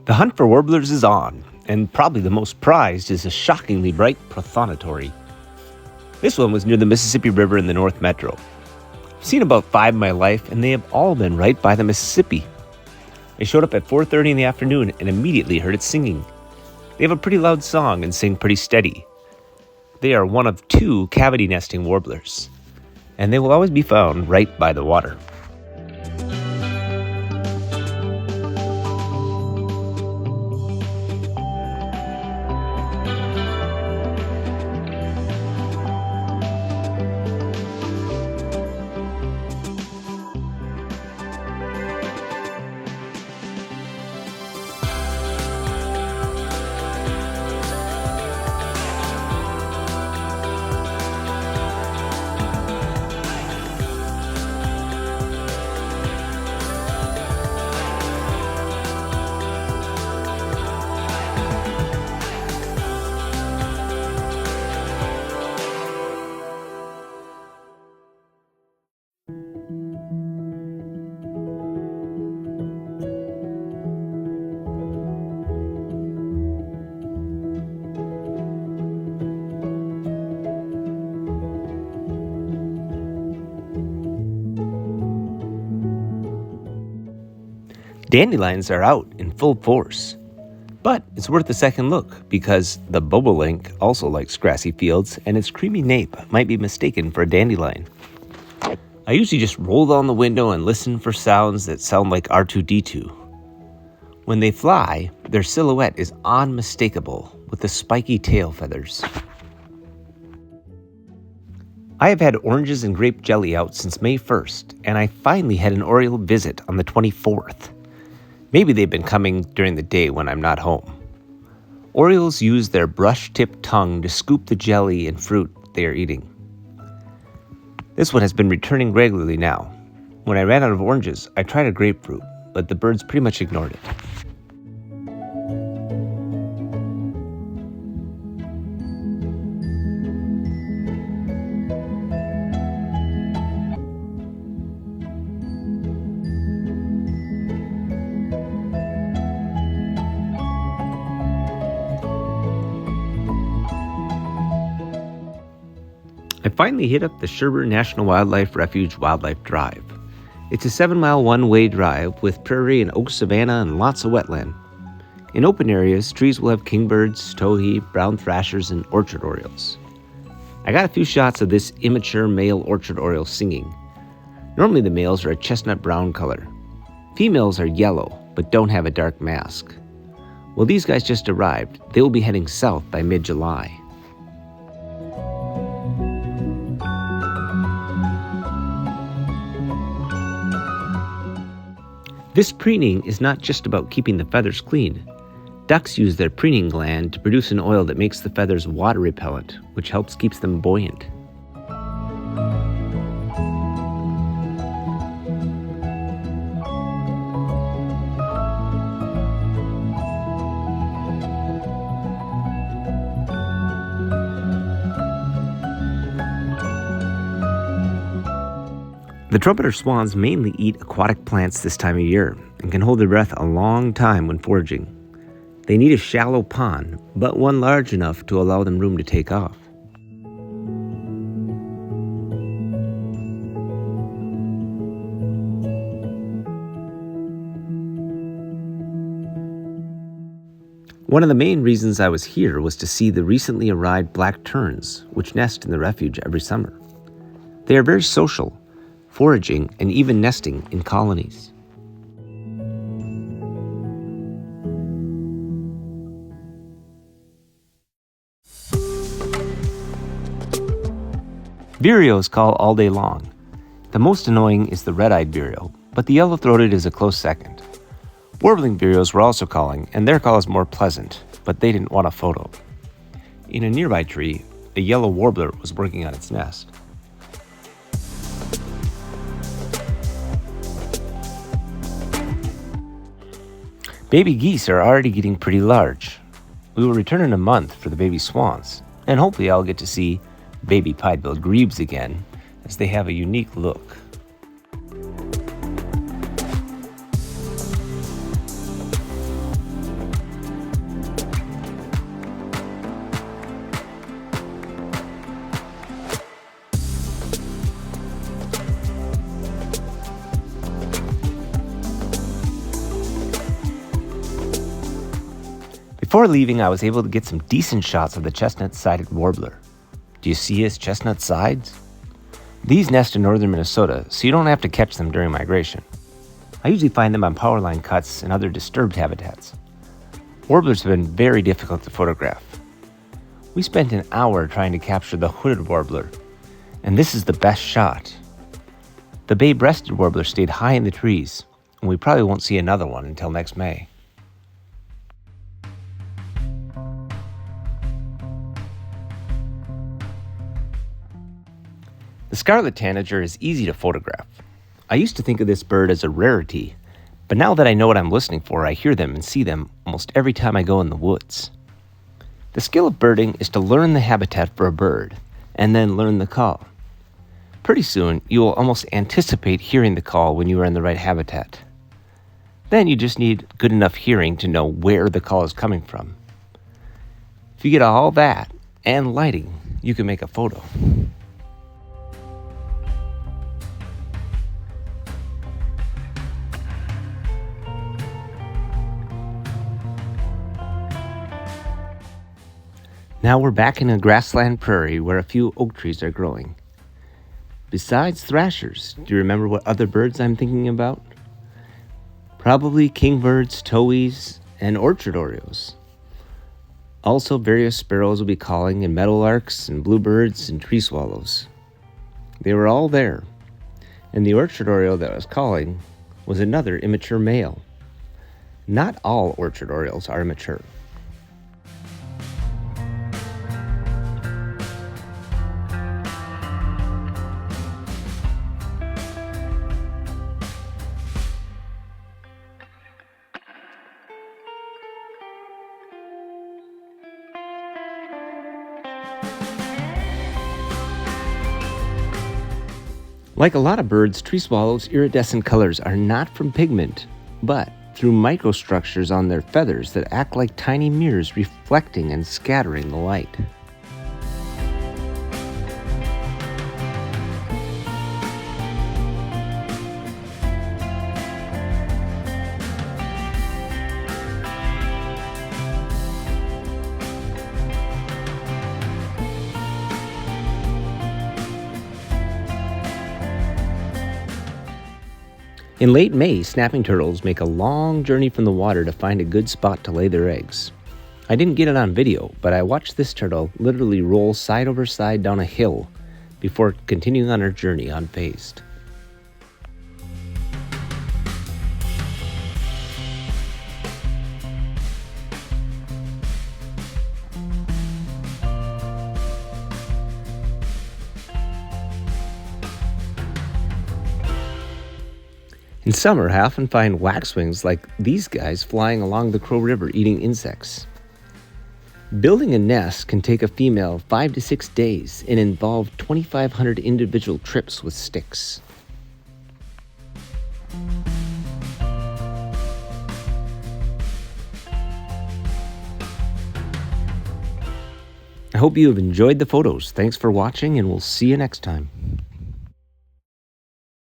The hunt for warblers is on, and probably the most prized is a shockingly bright prothonotary. This one was near the Mississippi River in the North Metro. I've seen about 5 in my life, and they have all been right by the Mississippi. I showed up at 4:30 in the afternoon and immediately heard it singing. They have a pretty loud song and sing pretty steady. They are one of 2 cavity nesting warblers, and they will always be found right by the water. Dandelions are out in full force, but it's worth a second look because the bobolink also likes grassy fields and its creamy nape might be mistaken for a dandelion. I usually just roll down the window and listen for sounds that sound like R2-D2. When they fly, their silhouette is unmistakable with the spiky tail feathers. I have had oranges and grape jelly out since May 1st, and I finally had an oriole visit on the 24th. Maybe they've been coming during the day when I'm not home. Orioles use their brush-tipped tongue to scoop the jelly and fruit they are eating. This one has been returning regularly now. When I ran out of oranges, I tried a grapefruit, but the birds pretty much ignored it. I finally hit up the Sherburne National Wildlife Refuge Wildlife Drive. It's a 7-mile one-way drive with prairie and oak savanna and lots of wetland. In open areas, trees will have kingbirds, towhee, brown thrashers, and orchard orioles. I got a few shots of this immature male orchard oriole singing. Normally the males are a chestnut brown color. Females are yellow, but don't have a dark mask. Well, these guys just arrived. They will be heading south by mid-July. This preening is not just about keeping the feathers clean. Ducks use their preening gland to produce an oil that makes the feathers water repellent, which helps keep them buoyant. The trumpeter swans mainly eat aquatic plants this time of year and can hold their breath a long time when foraging. They need a shallow pond, but one large enough to allow them room to take off. One of the main reasons I was here was to see the recently arrived black terns, which nest in the refuge every summer. They are very social, foraging, and even nesting in colonies. Vireos call all day long. The most annoying is the red-eyed vireo, but the yellow-throated is a close second. Warbling vireos were also calling, and their call is more pleasant, but they didn't want a photo. In a nearby tree, a yellow warbler was working on its nest. Baby geese are already getting pretty large. We will return in a month for the baby swans, and hopefully I'll get to see baby pied-billed grebes again, as they have a unique look. Before leaving, I was able to get some decent shots of the chestnut-sided warbler. Do you see his chestnut sides? These nest in northern Minnesota, so you don't have to catch them during migration. I usually find them on power line cuts and other disturbed habitats. Warblers have been very difficult to photograph. We spent an hour trying to capture the hooded warbler, and this is the best shot. The bay-breasted warbler stayed high in the trees, and we probably won't see another one until next May. The scarlet tanager is easy to photograph. I used to think of this bird as a rarity, but now that I know what I'm listening for, I hear them and see them almost every time I go in the woods. The skill of birding is to learn the habitat for a bird, and then learn the call. Pretty soon, you will almost anticipate hearing the call when you are in the right habitat. Then you just need good enough hearing to know where the call is coming from. If you get all that and lighting, you can make a photo. Now we're back in a grassland prairie where a few oak trees are growing. Besides thrashers, do you remember what other birds I'm thinking about? Probably kingbirds, towhees, and orchard orioles. Also, various sparrows will be calling, and meadowlarks, and bluebirds, and tree swallows. They were all there, and the orchard oriole that was calling was another immature male. Not all orchard orioles are immature. Like a lot of birds, tree swallows' iridescent colors are not from pigment, but through microstructures on their feathers that act like tiny mirrors reflecting and scattering the light. In late May, snapping turtles make a long journey from the water to find a good spot to lay their eggs. I didn't get it on video, but I watched this turtle literally roll side over side down a hill before continuing on her journey unfazed. In summer, I often find waxwings like these guys flying along the Crow River eating insects. Building a nest can take a female 5 to 6 days and involve 2,500 individual trips with sticks. I hope you have enjoyed the photos. Thanks for watching, and we'll see you next time.